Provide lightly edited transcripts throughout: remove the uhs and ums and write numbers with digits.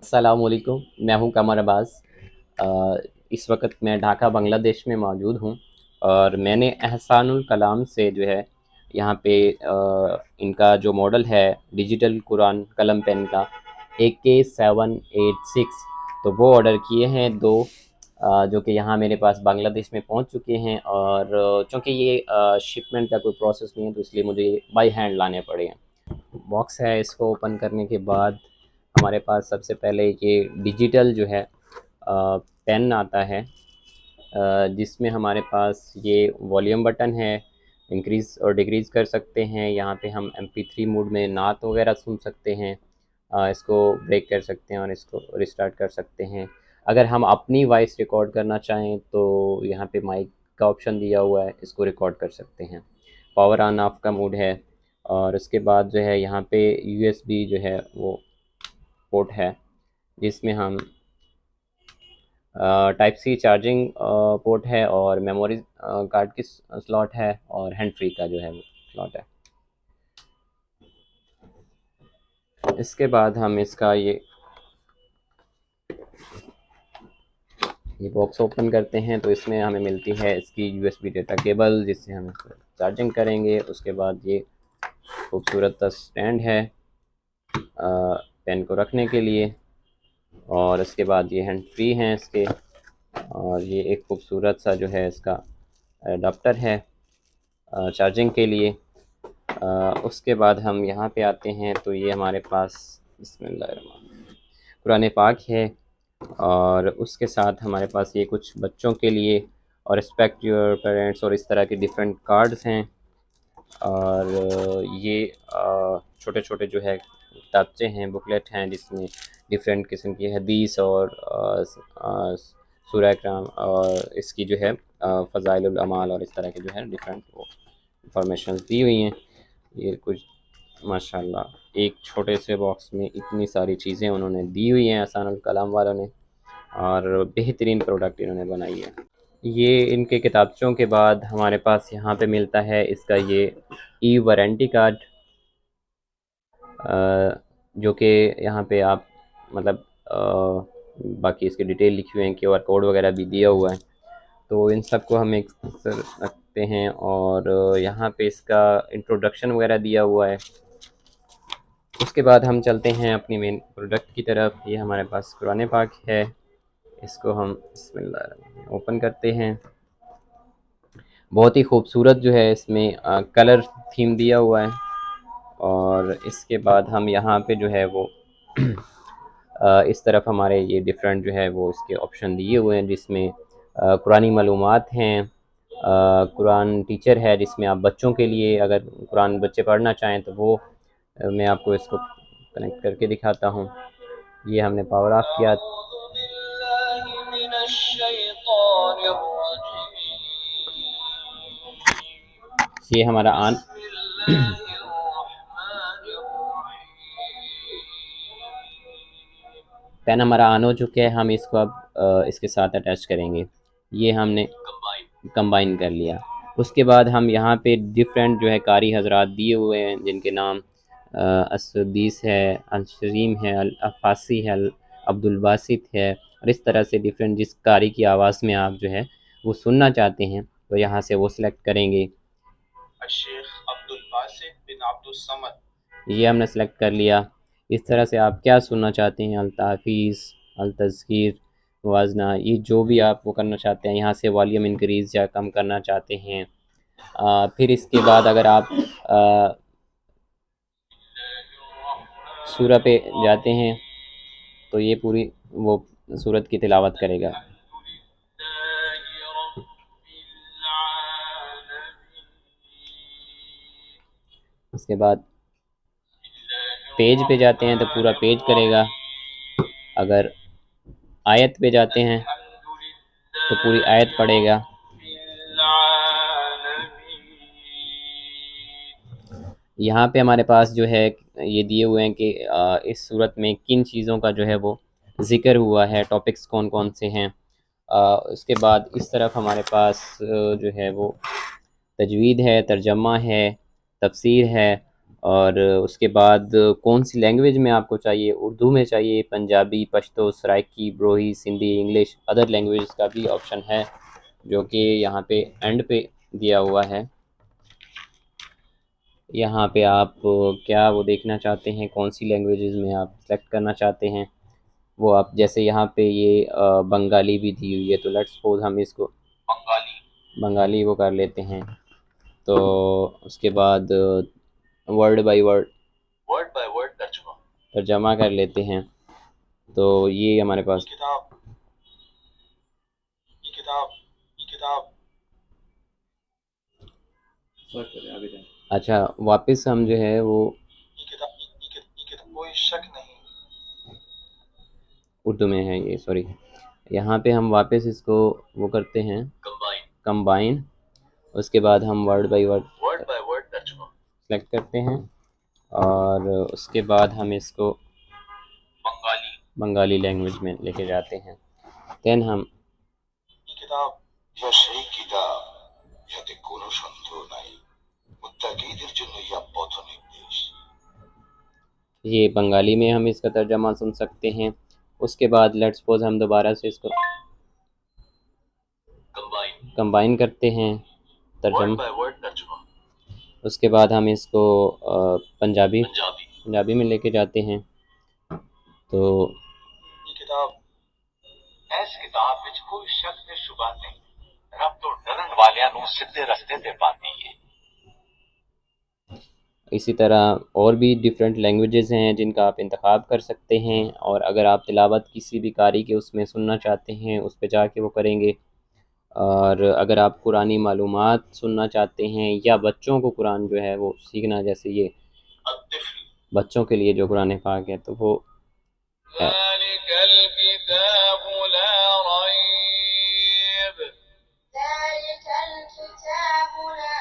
السلام علیکم، میں ہوں قمر عباس۔ آ، اس وقت میں ڈھاکہ بنگلہ دیش میں موجود ہوں، اور میں نے احسان الکلام سے جو ہے یہاں پہ ان کا جو ماڈل ہے ڈیجیٹل قرآن قلم پین کا AK786، تو وہ آرڈر کیے ہیں دو، جو کہ یہاں میرے پاس بنگلہ دیش میں پہنچ چکے ہیں، اور چونکہ یہ شپمنٹ کا کوئی پروسیس نہیں ہے تو اس لیے مجھے یہ بائی ہینڈ لانے پڑے ہیں۔ باکس ہے، اس کو اوپن کرنے کے بعد ہمارے پاس سب سے پہلے یہ ڈیجیٹل جو ہے پین آتا ہے، جس میں ہمارے پاس یہ والیوم بٹن ہے، انکریز اور ڈیکریز کر سکتے ہیں۔ یہاں پہ ہم MP3 موڈ میں نعت وغیرہ سن سکتے ہیں، اس کو بریک کر سکتے ہیں اور اس کو ریسٹارٹ کر سکتے ہیں۔ اگر ہم اپنی وائس ریکارڈ کرنا چاہیں تو یہاں پہ مائک کا آپشن دیا ہوا ہے، اس کو ریکارڈ کر سکتے ہیں۔ پاور آن آف کا موڈ ہے، اور اس کے بعد جو ہے یہاں پہ USB جو ہے وہ پورٹ ہے، جس میں ہم ٹائپ سی چارجنگ پورٹ ہے، اور میموری کارڈ کی سلاٹ ہے، اور ہینڈ فری کا جو ہے وہ سلاٹ ہے۔ اس کے بعد ہم اس کا یہ باکس اوپن کرتے ہیں تو اس میں ہمیں ملتی ہے اس کی USB ڈیٹا کیبل، جس سے ہم اس کو چارجنگ کریں گے۔ اس کے بعد یہ خوبصورت سا اسٹینڈ ہے پین کو رکھنے کے لیے، اور اس کے بعد یہ ہینڈ فری ہیں اس کے، اور یہ ایک خوبصورت سا جو ہے اس کا اڈاپٹر ہے چارجنگ کے لیے۔ اس کے بعد ہم یہاں پہ آتے ہیں تو یہ ہمارے پاس بسم اللہ الرحمن الرحیم قرآن پاک ہے، اور اس کے ساتھ ہمارے پاس یہ کچھ بچوں کے لیے اور رسپیکٹ یور پیرنٹس اور اس طرح کے ڈیفرنٹ کارڈز ہیں، اور یہ چھوٹے چھوٹے جو ہے کتابچے ہیں، بکلیٹ ہیں، جس میں ڈیفرنٹ قسم کی حدیث اور سورہ کرام اور اس کی جو ہے فضائل الاعمال اور اس طرح کے جو ہے ڈیفرنٹ وہ انفارمیشنز دی ہوئی ہیں۔ یہ کچھ ماشاءاللہ ایک چھوٹے سے باکس میں اتنی ساری چیزیں انہوں نے دی ہوئی ہیں احسان الکلام والوں نے، اور بہترین پروڈکٹ انہوں نے بنائی ہے۔ یہ ان کے کتابچوں کے بعد ہمارے پاس یہاں پہ ملتا ہے اس کا یہ وارنٹی کارڈ، جو کہ یہاں پہ آپ مطلب باقی اس کے ڈیٹیل لکھی ہوئے ہیں، QR کوڈ وغیرہ بھی دیا ہوا ہے، تو ان سب کو ہم ایک رکھتے ہیں، اور یہاں پہ اس کا انٹروڈکشن وغیرہ دیا ہوا ہے۔ اس کے بعد ہم چلتے ہیں اپنی مین پروڈکٹ کی طرف۔ یہ ہمارے پاس قرآن پاک ہے، اس کو ہم بسم اللہ الرحمن الرحیم اوپن کرتے ہیں۔ بہت ہی خوبصورت جو ہے اس میں کلر تھیم دیا ہوا ہے، اور اس کے بعد ہم یہاں پہ جو ہے وہ اس طرف ہمارے یہ ڈیفرنٹ جو ہے وہ اس کے آپشن دیے ہوئے ہیں، جس میں قرآنی معلومات ہیں، قرآن ٹیچر ہے، جس میں آپ بچوں کے لیے اگر قرآن بچے پڑھنا چاہیں تو وہ میں آپ کو اس کو کنیکٹ کر کے دکھاتا ہوں۔ یہ ہم نے پاور آف کیا، یہ ہمارا پین ہمارا آن ہو چکا ہے۔ ہم اس کو اب اس کے ساتھ اٹیچ کریں گے۔ یہ ہم نے کمبائن کر لیا۔ اس کے بعد ہم یہاں پہ ڈیفرنٹ جو ہے قاری حضرات دیے ہوئے ہیں، جن کے نام السدیس ہے، الشریم ہے، الافاسی ہے، عبدالباسط ہے، اور اس طرح سے ڈیفرنٹ جس قاری کی آواز میں آپ جو ہے وہ سننا چاہتے ہیں تو یہاں سے وہ سلیکٹ کریں گے۔ الشیخ عبدالباسط بن عبدالصمد، یہ ہم نے سلیکٹ کر لیا۔ اس طرح سے آپ کیا سننا چاہتے ہیں، التحفیظ، التذکیر، موازنہ، یہ جو بھی آپ وہ کرنا چاہتے ہیں، یہاں سے والیوم انکریز یا کم کرنا چاہتے ہیں۔ پھر اس کے بعد اگر آپ سورہ پہ جاتے ہیں تو یہ پوری وہ سورت کی تلاوت کرے گا۔ اس کے بعد پیج پہ جاتے ہیں تو پورا پیج کرے گا۔ اگر آیت پہ جاتے ہیں تو پوری آیت پڑھے گا۔ یہاں پہ ہمارے پاس جو ہے یہ دیے ہوئے ہیں کہ اس صورت میں کن چیزوں کا جو ہے وہ ذکر ہوا ہے، ٹاپکس کون کون سے ہیں۔ اس کے بعد اس طرف ہمارے پاس جو ہے وہ تجوید ہے، ترجمہ ہے، تفسیر ہے، اور اس کے بعد کون سی لینگویج میں آپ کو چاہیے، اردو میں چاہیے، Punjabi, Pashto, Saraiki, Brohi, Sindhi, English, other language کا بھی آپشن ہے جو کہ یہاں پہ اینڈ پہ دیا ہوا ہے۔ یہاں پہ آپ کیا وہ دیکھنا چاہتے ہیں، کون سی لینگویجز میں آپ سلیکٹ کرنا چاہتے ہیں وہ آپ، جیسے یہاں پہ یہ بنگالی بھی دی ہوئی ہے، تو لیٹس سپوز ہم اس کو بنگالی وہ کر لیتے ہیں۔ تو اس کے بعد ورڈ بائی ورڈ ترجمہ کر لیتے ہیں۔ تو یہ ہمارے پاس اچھا، واپس ہم جو ہے وہ اردو میں ہے یہ، سوری، یہاں پہ ہم واپس اس کو وہ کرتے ہیں کمبائن، اس کے بعد ہم ورڈ بائی ورڈ سلیکٹ کرتے ہیں، اور اس کے بعد ہم اس کو بنگالی لینگویج میں لے کے جاتے ہیں۔ دین ہم یہ بنگالی میں ہم اس کا ترجمہ سن سکتے ہیں۔ اس کے بعد لیٹس سپوز ہم دوبارہ سے اس کو کمبائن کرتے ہیں ترجمہ، اس کے بعد ہم اس کو پنجابی میں لے کے جاتے ہیں۔ تو اس کتاب وچ کوئی شک تے شبہ نہیں، رب تو ڈرن والیاں نوں سیدھے رستے تے پاندی ہے۔ اسی طرح اور بھی ڈیفرنٹ لینگویجز ہیں جن کا آپ انتخاب کر سکتے ہیں، اور اگر آپ تلاوت کسی بھی قاری کے اس میں سننا چاہتے ہیں اس پہ جا کے وہ کریں گے، اور اگر آپ قرآنی معلومات سننا چاہتے ہیں یا بچوں کو قرآن جو ہے وہ سیکھنا، جیسے یہ بچوں کے لیے جو قرآن پاک ہے، تو وہ ذالک الکتاب لا ریب ذالک الکتاب لا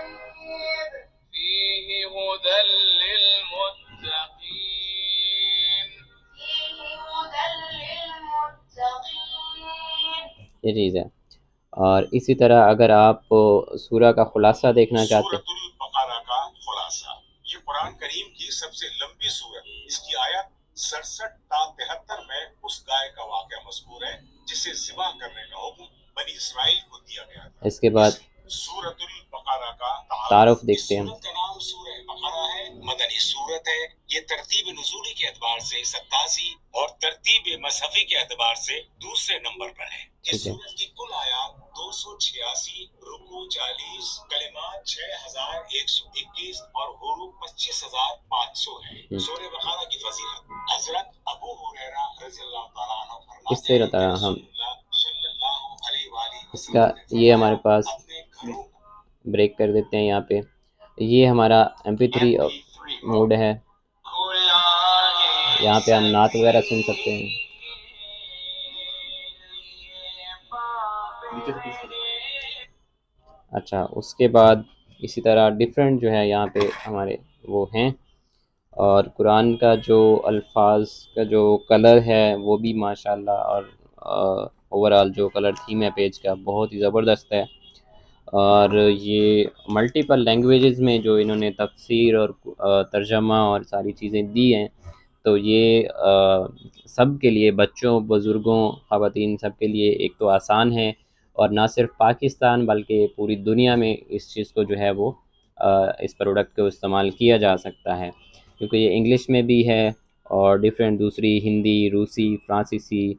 ریب فیہ ھدی للمتقین فیہ ھدی للمتقین، یہ چیز ہے۔ اور اسی طرح اگر آپ سورہ کا خلاصہ دیکھنا چاہتے ہیں، سورۃ البقرہ کا خلاصہ، یہ قرآن کریم کی سب سے لمبی سورت، اس کی آیت 67 تا 73 میں اس گائے کا واقعہ مذکور ہے جسے ذبح کرنے کا حکم بنی اسرائیل کو دیا گیا تھا۔ اس کے بعد سورۃ البقرہ کا تعارف دیکھتے ہیں۔ سورت کا نام سورہ بقرہ ہے، مدنی سورت ہے، یہ ترتیب نزولی کے اعتبار سے 87 اور ترتیب مصحفی کے اعتبار سے دوسرے نمبر پر ہے۔ اس سورت کی کل آیات 286، رکوع 40، کلمات 6121 اور حروف 25500 ہیں۔ سورہ بقرہ کی فضیلت، حضرت ابو ہریرہ رضی اللہ تعالیٰ عنہ فرماتے ہیں، اس سے ہم صلی اللہ علیہ وآلہ اس کا یہ ہمارے پاس بریک کر دیتے ہیں یہاں پہ، یہ ہمارا MP3 موڈ ہے، یہاں پہ ہم نعت وغیرہ سن سکتے ہیں۔ اچھا، اس کے بعد اسی طرح ڈیفرنٹ جو ہے یہاں پہ ہمارے وہ ہیں، اور قرآن کا جو الفاظ کا جو کلر ہے وہ بھی ماشاءاللہ، اور اوورآل جو کلر تھیم ہے پیج کا بہت ہی زبردست ہے، اور یہ ملٹیپل لینگویجز میں جو انہوں نے تفسیر اور ترجمہ اور ساری چیزیں دی ہیں، تو یہ سب کے لیے، بچوں، بزرگوں، خواتین، سب کے لیے ایک تو آسان ہے، اور نہ صرف پاکستان بلکہ پوری دنیا میں اس چیز کو جو ہے وہ اس پروڈکٹ کو استعمال کیا جا سکتا ہے، کیونکہ یہ انگلش میں بھی ہے، اور ڈیفرنٹ دوسری ہندی، روسی، فرانسیسی،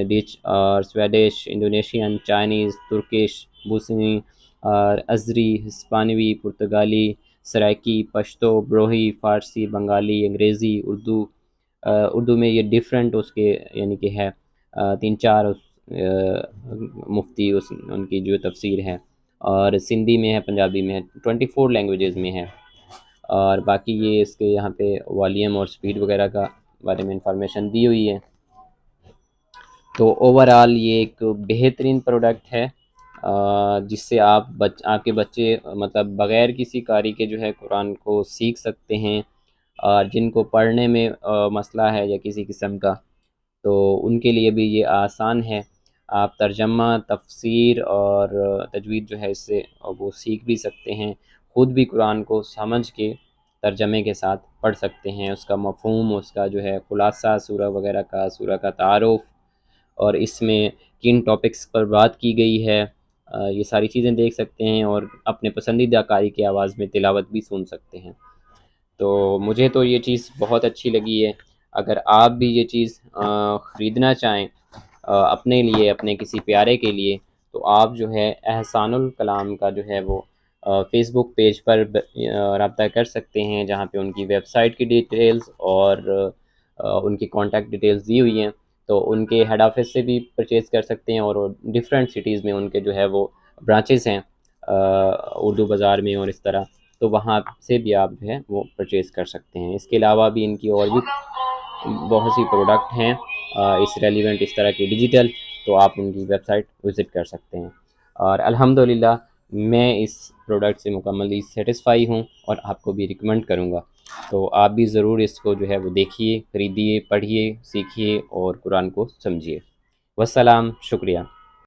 ڈچ اور سویڈش، انڈونیشین، چائنیز، ترکش، بوسنی اور ازری، ہسپانوی، پرتگالی، سرائکی، پشتو، بروہی، فارسی، بنگالی، انگریزی، اردو میں یہ ڈیفرنٹ اس کے یعنی کہ ہے 3-4 مفتی ان کی جو تفسیر ہے، اور سندھی میں ہے، پنجابی میں ہے، 24 لینگویجز میں ہے، اور باقی یہ اس کے یہاں پہ والیوم اور سپیڈ وغیرہ کا بارے میں انفارمیشن دی ہوئی ہے۔ تو اوورآل یہ ایک بہترین پروڈکٹ ہے جس سے آپ کے بچے مطلب بغیر کسی قاری کے جو ہے قرآن کو سیکھ سکتے ہیں، اور جن کو پڑھنے میں مسئلہ ہے یا کسی قسم کا، تو ان کے لیے بھی یہ آسان ہے، آپ ترجمہ، تفسیر اور تجوید جو ہے اس سے وہ سیکھ بھی سکتے ہیں، خود بھی قرآن کو سمجھ کے ترجمے کے ساتھ پڑھ سکتے ہیں، اس کا مفہوم، اس کا جو ہے خلاصہ سورہ وغیرہ کا، سورہ کا تعارف، اور اس میں کن ٹاپکس پر بات کی گئی ہے، یہ ساری چیزیں دیکھ سکتے ہیں، اور اپنے پسندیدہ قاری کی آواز میں تلاوت بھی سن سکتے ہیں۔ تو مجھے تو یہ چیز بہت اچھی لگی ہے۔ اگر آپ بھی یہ چیز خریدنا چاہیں اپنے لیے، اپنے کسی پیارے کے لیے، تو آپ جو ہے احسان الکلام کا جو ہے وہ فیس بک پیج پر رابطہ کر سکتے ہیں، جہاں پہ ان کی ویب سائٹ کی ڈیٹیلز اور ان کی کانٹیکٹ ڈیٹیلز دی ہوئی ہیں۔ تو ان کے ہیڈ آفس سے بھی پرچیز کر سکتے ہیں، اور ڈفرینٹ سٹیز میں ان کے جو ہے وہ برانچز ہیں، اردو بازار میں اور اس طرح، تو وہاں سے بھی آپ جو ہے وہ پرچیز کر سکتے ہیں۔ اس کے علاوہ بھی ان کی اور بھی بہت سی پروڈکٹ ہیں اس ریلیونٹ اس طرح کی ڈیجیٹل، تو آپ ان کی ویب سائٹ وزٹ کر سکتے ہیں۔ اور الحمدللہ میں اس پروڈکٹ سے مکملی سیٹسفائی ہوں، اور آپ کو بھی ریکمنڈ کروں گا۔ تو آپ بھی ضرور اس کو جو ہے وہ دیکھیے، خریدیے، پڑھیے، سیکھیے اور قرآن کو سمجھیے۔ والسلام، شکریہ۔